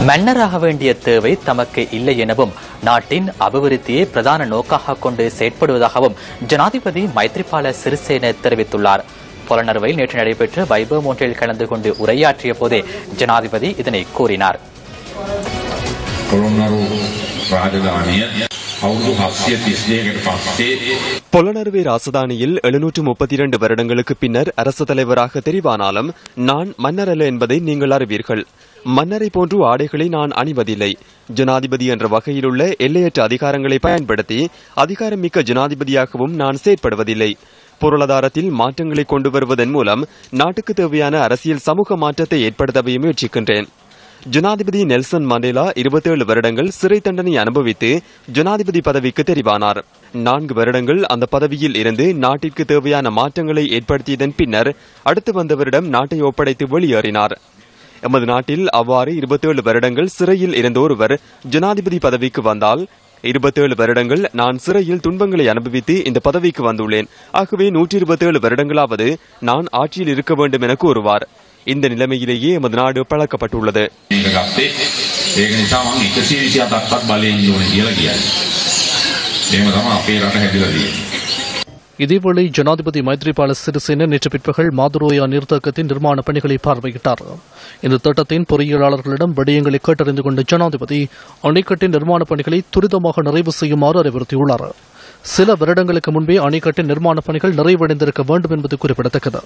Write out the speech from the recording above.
மன்னராக வேண்டிய தேவை தமக்கு இல்லை எனவும் நாட்டின் அபிவிருத்தியை பிரதான நோக்காக கொண்டு செயற்படுவதாகவும் ஜனாதிபதி மைத்ரிபால சிறிசேன தெரிவித்துள்ளார். புலனறுவையில் நேற்று நடைபெற்ற வைபவம் ஒன்றில் கலந்து கொண்டு உரையாற்றிய போதே ஜனாதிபதி இதனை கூறினார். பொலனறுவை ராசதானியில் 732 வருடங்களுக்கு பின்னர் அரசு தலைவராக தெரிவானாலும் நான் மன்னர் அல்ல என்பதை நீங்கள் அறிவீர்கள். மன்னரை போன்று ஆடைகளை நான் அணிவதில்லை. ஜனாதிபதி என்ற வகையிலுள்ள எல்லையற்ற அதிகாரங்களை பயன்படுத்தி அதிகாரமிக்க ஜனாதிபதியாகவும் நான் செயற்படுவதில்லை. பொருளாதாரத்தில் மாற்றங்களை கொண்டு வருவதன் மூலம் நாட்டுக்கு தேவையான அரசியல் சமூக மாற்றத்தை ஏற்படுத்தவே முயற்சிக்கின்றேன். ஜனாதிபதி நெல்சன் மண்டேலா 27 வருடங்கள் சிறை தண்டனை அனுபவித்து ஜனாதிபதி பதவிக்கு தெரிவானார். 4 வருடங்கள் அந்த பதவியில் இருந்து நாட்டிற்கு தேவையான மாற்றங்களை ஏற்படுத்தியதன் பின்னர் அடுத்து வந்தவரிடம் நாட்டை ஒப்படைத்து வெளியேறினார். எமது நாட்டில் அவ்வாறு 27 வருடங்கள் சிறையில் இருந்த ஒருவர் ஜனாதிபதி பதவிக்கு வந்தால் 27 வருடங்கள் நான் சிறையில் துன்பங்களை அனுபவித்து இந்த பதவிக்கு வந்துள்ளேன். ஆகவே 127 வருடங்களாவது நான் ஆட்சியில் இருக்க வேண்டும் என கூறுவார். இந்த நிலைமையிலேயே எமது நாடு பழக்கப்பட்டுள்ளது. இதேவேளை ஜனாதிபதி மைத்ரிபால சிறிசேன நேற்று பிற்பகல் மாதுரோயா நீர்த்தேக்கத்தின் நிர்மாண பணிகளை பார்வையிட்டார். இந்த திட்டத்தின் பொறியியலாளர்களிடம் விடயங்களை கேட்டறிந்து கொண்ட ஜனாதிபதி அணைக்கட்டின் நிர்மாண பணிகளை துரிதமாக நிறைவு செய்யுமாறு அறிவுறுத்தியுள்ளார். சில வருடங்களுக்கு முன்பே அணைக்கட்டின் நிர்மாண பணிகள் நிறைவடைந்திருக்க வேண்டும் என்பது குறிப்பிடத்தக்கது.